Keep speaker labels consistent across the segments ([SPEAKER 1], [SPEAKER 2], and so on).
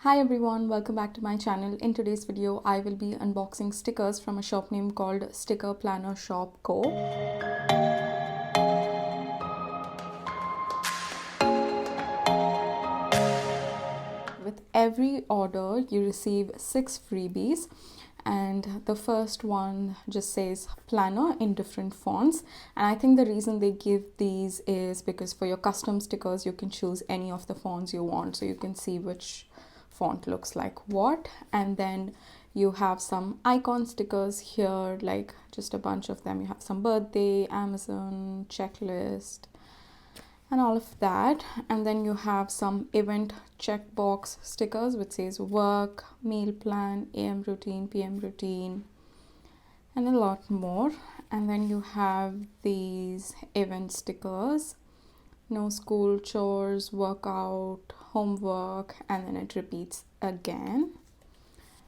[SPEAKER 1] Hi everyone, welcome back to my channel. In today's video, I will be unboxing stickers from a shop name called Sticker Planner Shop Co. With every order, you receive 6 freebies, and the first one just says planner in different fonts. And I think the reason they give these is because for your custom stickers, you can choose any of the fonts you want, so you can see which font looks like what. And then you have some icon stickers here, like just a bunch of them. You have some birthday, Amazon, checklist, and all of that. And then you have some event checkbox stickers which says work, meal plan, AM routine, PM routine, and a lot more. And then you have these event stickers: no school, chores, workout, homework, and then it repeats again.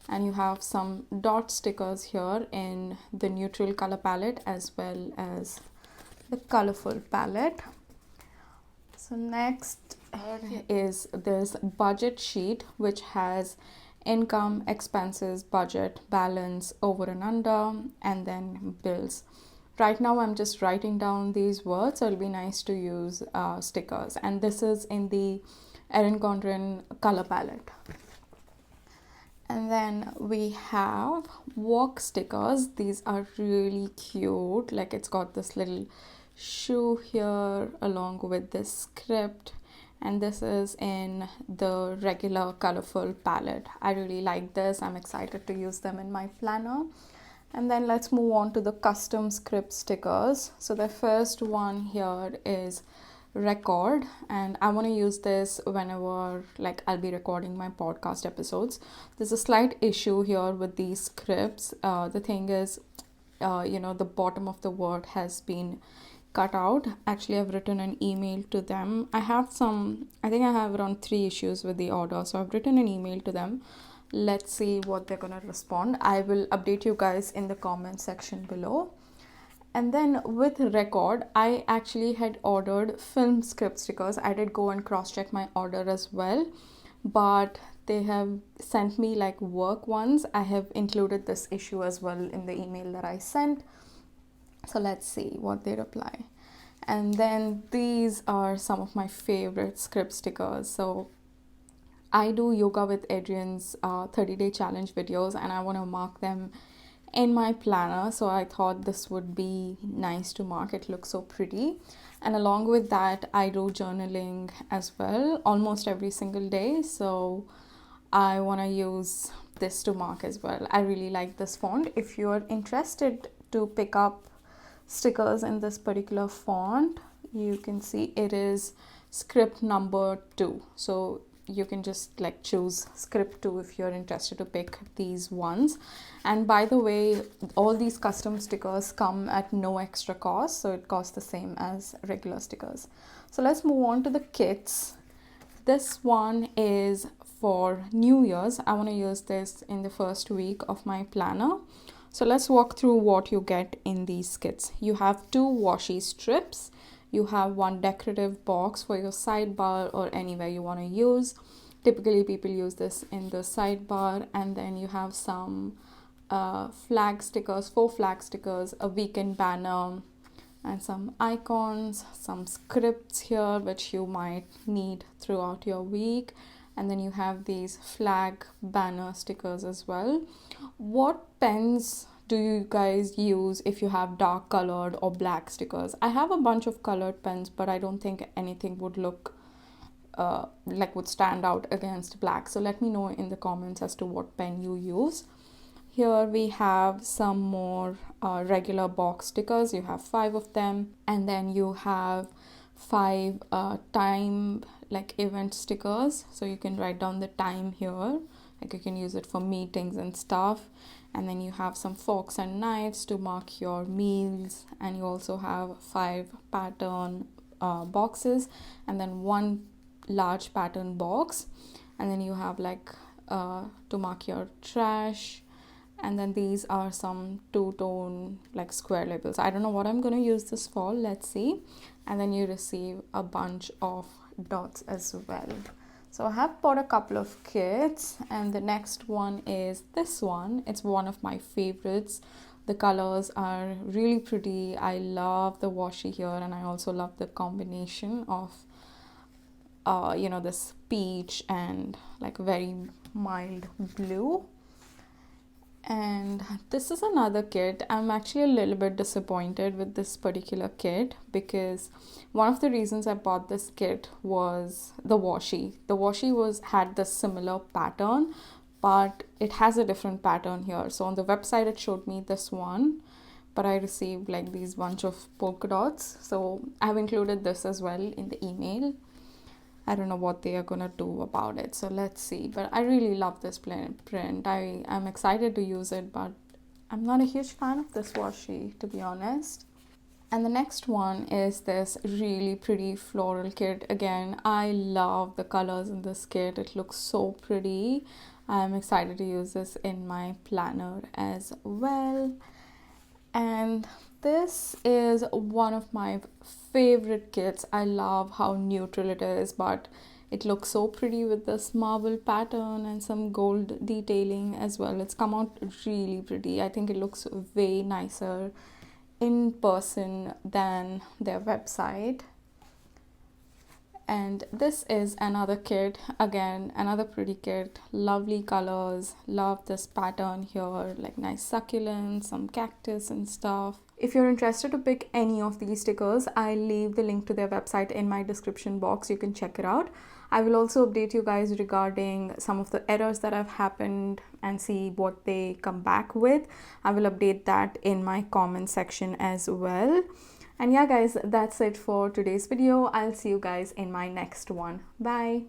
[SPEAKER 1] And you have some dot stickers here in the neutral color palette as well as the colorful palette. So next is this budget sheet, which has income, expenses, budget, balance, over and under, and then bills. Right now I'm just writing down these words, so it'll be nice to use stickers. And this is in the Erin Condren color palette. And then we have walk stickers. These are really cute. Like, it's got this little shoe here along with this script, and this is in the regular colorful palette. I really like this. I'm excited to use them in my planner. And then let's move on to the custom script stickers. So the first one here is record, and I want to use this whenever I'll be recording my podcast episodes. There's a slight issue here with these scripts. The thing is, the bottom of the word has been cut out. Actually, I've written an email to them. I think I have around 3 issues with the order, so I've written an email to them. Let's see what they're gonna respond. I will update you guys in the comment section below. And then with record, I actually had ordered film script stickers. I did go and cross check my order as well, but they have sent me like work ones. I have included this issue as well in the email that I sent. So let's see what they reply. And then these are some of my favorite script stickers. So I do yoga with Adrienne's 30-day challenge videos, and I want to mark them in my planner, so I thought this would be nice to mark. It looks so pretty. And along with that, I do journaling as well almost every single day, so I want to use this to mark as well. I really like this font. If you're interested to pick up stickers in this particular font, you can see it is script number 2, so you can just choose script 2 if you're interested to pick these ones. And by the way, all these custom stickers come at no extra cost, so it costs the same as regular stickers. So let's move on to the kits. This one is for New Year's. I want to use this in the first week of my planner. So let's walk through what you get in these kits. You have 2 washi strips. You have 1 decorative box for your sidebar or anywhere you want to use. Typically, people use this in the sidebar. And then you have some flag stickers, 4 flag stickers, a weekend banner, and some icons, some scripts here which you might need throughout your week. And then you have these flag banner stickers as well. What pens do you guys use if you have dark colored or black stickers? I have a bunch of colored pens, but I don't think anything would look would stand out against black. So let me know in the comments as to what pen you use. Here we have some more regular box stickers. You have 5 of them, and then you have 5 time event stickers, so you can write down the time here. You can use it for meetings and stuff. And then you have some forks and knives to mark your meals, and you also have 5 pattern boxes, and then 1 large pattern box. And then you have to mark your trash. And then these are some 2-tone square labels. I don't know what I'm going to use this for. Let's see. And then you receive a bunch of dots as well. So I have bought a couple of kits, and the next one is this one. It's one of my favorites. The colors are really pretty. I love the washi here, and I also love the combination of this peach and like very mild blue. And this is another kit. I'm actually a little bit disappointed with this particular kit because one of the reasons I bought this kit was the washi. The washi had the similar pattern, but it has a different pattern here. So on the website it showed me this one, but I received like these bunch of polka dots. So I have included this as well in the email. I don't know what they are gonna do about it, so let's see. But I really love this print. I am excited to use it, but I'm not a huge fan of this washi, to be honest. And the next one is this really pretty floral kit. Again, I love the colors in this kit. It looks so pretty. I'm excited to use this in my planner as well. And this is one of my favorite kits. I love how neutral it is, but it looks so pretty with this marble pattern and some gold detailing as well. It's come out really pretty. I think it looks way nicer in person than their website. And this is another kit, again another pretty kit, lovely colors, love this pattern here, like nice succulents, some cactus and stuff. If you're interested to pick any of these stickers, I'll leave the link to their website in my description box. You can check it out. I will also update you guys regarding some of the errors that have happened and see what they come back with. I will update that in my comment section as well. And yeah guys, that's it for today's video. I'll see you guys in my next one. Bye.